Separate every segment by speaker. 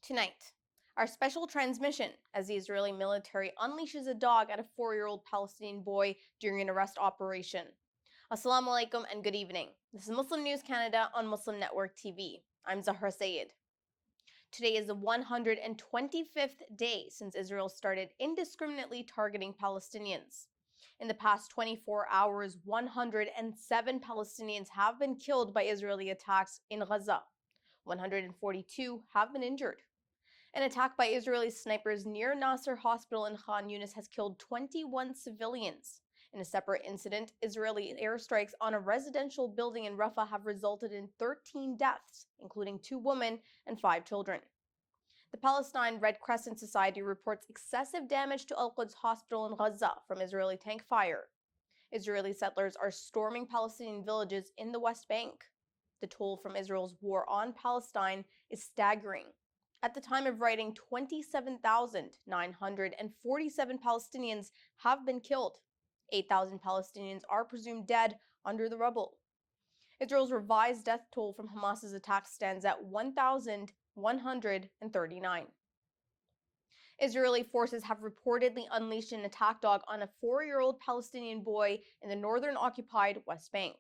Speaker 1: Tonight, our special transmission as the Israeli military unleashes a dog at a 4-year-old Palestinian boy during an arrest operation. Assalamu alaikum and good evening. This is Muslim News Canada on Muslim Network TV. I'm Zahra Sayed. Today is the 125th day since Israel started indiscriminately targeting Palestinians. In the past 24 hours, 107 Palestinians have been killed by Israeli attacks in Gaza. 142 have been injured. An attack by Israeli snipers near Nasser Hospital in Khan Yunis has killed 21 civilians. In a separate incident, Israeli airstrikes on a residential building in Rafah have resulted in 13 deaths, including 2 women and 5 children. The Palestine Red Crescent Society reports excessive damage to Al-Quds Hospital in Gaza from Israeli tank fire. Israeli settlers are storming Palestinian villages in the West Bank. The toll from Israel's war on Palestine is staggering. At the time of writing, 27,947 Palestinians have been killed. 8,000 Palestinians are presumed dead under the rubble. Israel's revised death toll from Hamas's attacks stands at 1,139. Israeli forces have reportedly unleashed an attack dog on a 4-year-old Palestinian boy in the northern occupied West Bank.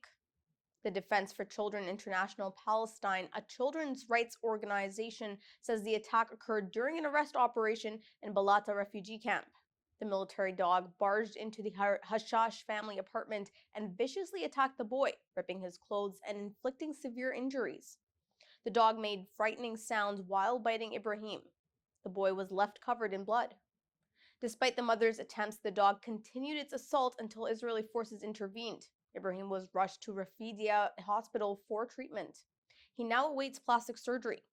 Speaker 1: The Defense for Children International Palestine, a children's rights organization, says the attack occurred during an arrest operation in Balata refugee camp. The military dog barged into the Hashash family apartment and viciously attacked the boy, ripping his clothes and inflicting severe injuries. The dog made frightening sounds while biting Ibrahim. The boy was left covered in blood. Despite the mother's attempts, the dog continued its assault until Israeli forces intervened. Ibrahim was rushed to Rafidia Hospital for treatment. He now awaits plastic surgery.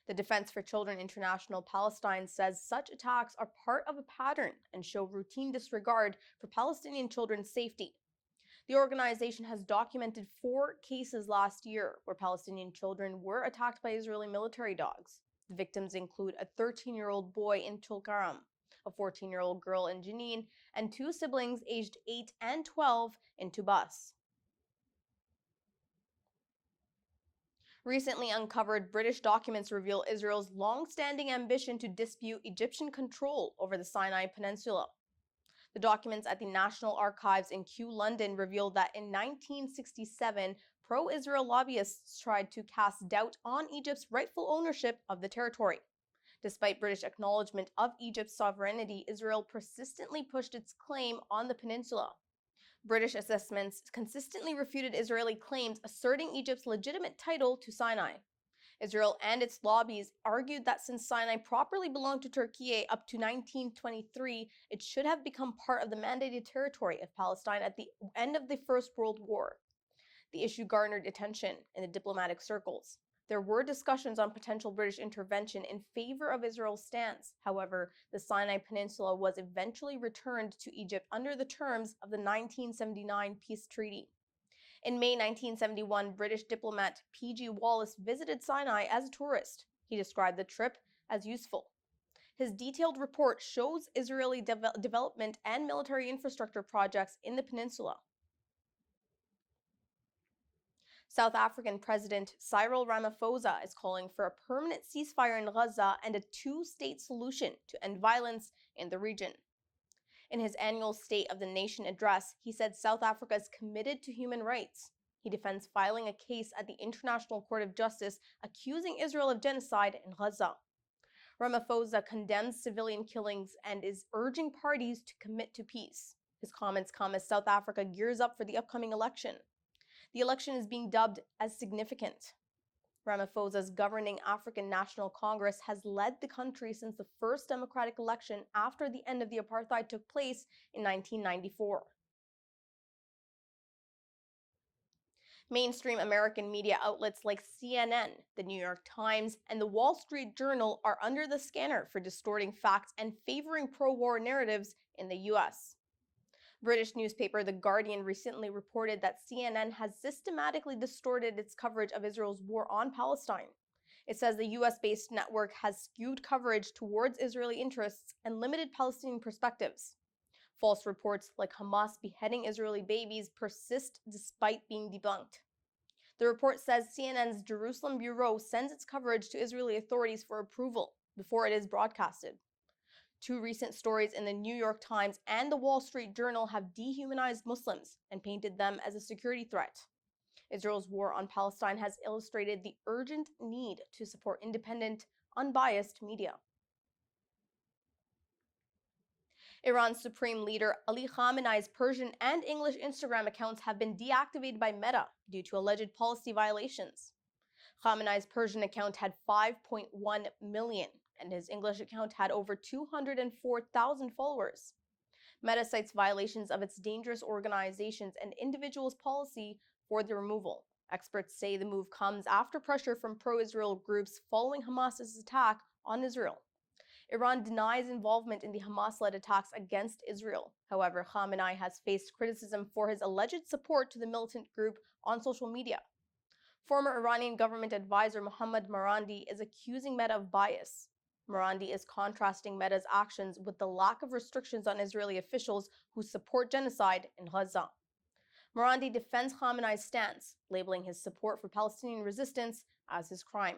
Speaker 1: The Defense for Children International Palestine says such attacks are part of a pattern and show routine disregard for Palestinian children's safety. The organization has documented 4 cases last year where Palestinian children were attacked by Israeli military dogs. The victims include a 13-year-old boy in Tulkaram, a 14-year-old girl in Jenin, and 2 siblings aged 8 and 12 in Tubas. Recently uncovered British documents reveal Israel's long-standing ambition to dispute Egyptian control over the Sinai Peninsula. The documents at the National Archives in Kew, London reveal that in 1967, pro-Israel lobbyists tried to cast doubt on Egypt's rightful ownership of the territory. Despite British acknowledgement of Egypt's sovereignty, Israel persistently pushed its claim on the peninsula. British assessments consistently refuted Israeli claims asserting Egypt's legitimate title to Sinai. Israel and its lobbies argued that since Sinai properly belonged to Turkey up to 1923, it should have become part of the mandated territory of Palestine at the end of the First World War. The issue garnered attention in the diplomatic circles. There were discussions on potential British intervention in favor of Israel's stance. However, the Sinai Peninsula was eventually returned to Egypt under the terms of the 1979 peace treaty. In May 1971, British diplomat P.G. Wallace visited Sinai as a tourist. He described the trip as useful. His detailed report shows Israeli development and military infrastructure projects in the peninsula. South African President Cyril Ramaphosa is calling for a permanent ceasefire in Gaza and a 2-state solution to end violence in the region. In his annual State of the Nation address, he said South Africa is committed to human rights. He defends filing a case at the International Court of Justice accusing Israel of genocide in Gaza. Ramaphosa condemns civilian killings and is urging parties to commit to peace. His comments come as South Africa gears up for the upcoming election. The election is being dubbed as significant. Ramaphosa's governing African National Congress has led the country since the first democratic election after the end of the apartheid took place in 1994. Mainstream American media outlets like CNN, the New York Times, and the Wall Street Journal are under the scanner for distorting facts and favoring pro-war narratives in the U.S. British newspaper The Guardian recently reported that CNN has systematically distorted its coverage of Israel's war on Palestine. It says the US-based network has skewed coverage towards Israeli interests and limited Palestinian perspectives. False reports like Hamas beheading Israeli babies persist despite being debunked. The report says CNN's Jerusalem bureau sends its coverage to Israeli authorities for approval before it is broadcasted. Two recent stories in the New York Times and the Wall Street Journal have dehumanized Muslims and painted them as a security threat. Israel's war on Palestine has illustrated the urgent need to support independent, unbiased media. Iran's supreme leader Ali Khamenei's Persian and English Instagram accounts have been deactivated by Meta due to alleged policy violations. Khamenei's Persian account had 5.1 million, and his English account had over 204,000 followers. Meta cites violations of its dangerous organizations and individuals' policy for the removal. Experts say the move comes after pressure from pro-Israel groups following Hamas's attack on Israel. Iran denies involvement in the Hamas-led attacks against Israel. However, Khamenei has faced criticism for his alleged support to the militant group on social media. Former Iranian government advisor Mohammad Marandi is accusing Meta of bias. Marandi is contrasting Meta's actions with the lack of restrictions on Israeli officials who support genocide in Gaza. Marandi defends Khamenei's stance, labeling his support for Palestinian resistance as his crime.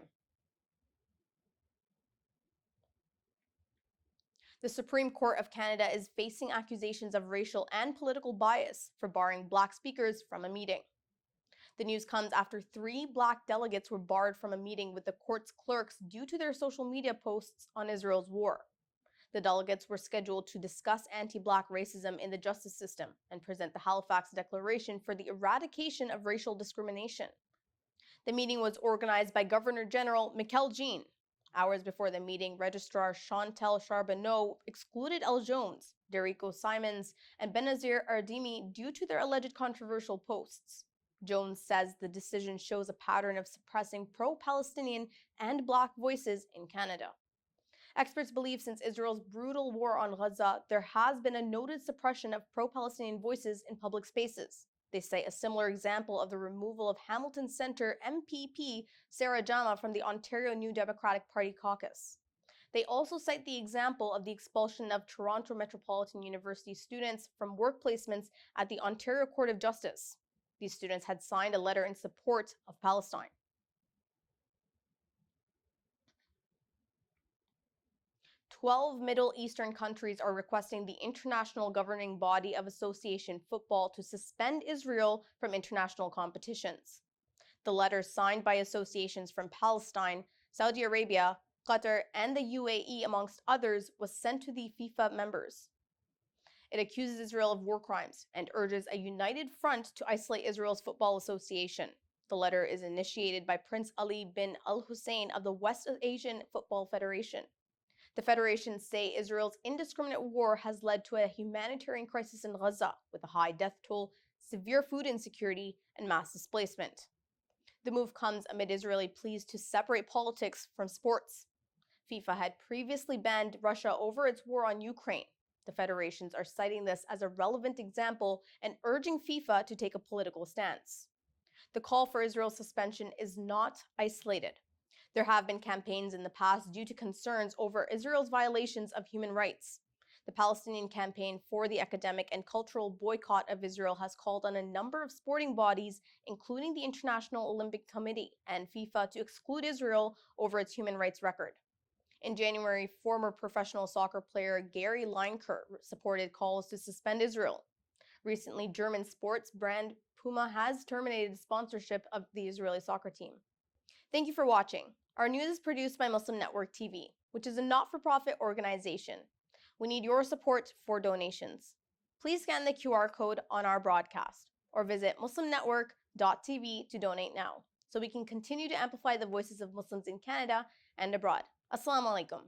Speaker 1: The Supreme Court of Canada is facing accusations of racial and political bias for barring Black speakers from a meeting. The news comes after 3 Black delegates were barred from a meeting with the court's clerks due to their social media posts on Israel's war. The delegates were scheduled to discuss anti-Black racism in the justice system and present the Halifax Declaration for the Eradication of Racial Discrimination. The meeting was organized by Governor General Michael Jean. Hours before the meeting, Registrar Chantal Charbonneau excluded El Jones, Derico Simons, and Benazir Ardimi due to their alleged controversial posts. Jones says the decision shows a pattern of suppressing pro-Palestinian and Black voices in Canada. Experts believe since Israel's brutal war on Gaza, there has been a noted suppression of pro-Palestinian voices in public spaces. They say a similar example of the removal of Hamilton Centre MPP Sarah Jama from the Ontario New Democratic Party caucus. They also cite the example of the expulsion of Toronto Metropolitan University students from work placements at the Ontario Court of Justice. These students had signed a letter in support of Palestine. "12 Middle Eastern countries are requesting the international governing body of association football to suspend Israel from international competitions. The letter, signed by associations from Palestine, Saudi Arabia, Qatar, and the UAE, amongst others, was sent to the FIFA members. It accuses Israel of war crimes and urges a united front to isolate Israel's football association. The letter is initiated by Prince Ali bin Al Hussein of the West Asian Football Federation. The federations say Israel's indiscriminate war has led to a humanitarian crisis in Gaza, with a high death toll, severe food insecurity, and mass displacement. The move comes amid Israeli pleas to separate politics from sports. FIFA had previously banned Russia over its war on Ukraine. The federations are citing this as a relevant example and urging FIFA to take a political stance. The call for Israel's suspension is not isolated. There have been campaigns in the past due to concerns over Israel's violations of human rights. The Palestinian Campaign for the Academic and Cultural Boycott of Israel has called on a number of sporting bodies, including the International Olympic Committee and FIFA, to exclude Israel over its human rights record. In January, former professional soccer player Gary Lineker supported calls to suspend Israel. Recently, German sports brand Puma has terminated sponsorship of the Israeli soccer team. Thank you for watching. Our news is produced by Muslim Network TV, which is a not-for-profit organization. We need your support for donations. Please scan the QR code on our broadcast or visit muslimnetwork.tv to donate now, so we can continue to amplify the voices of Muslims in Canada and abroad. Assalamu alaikum.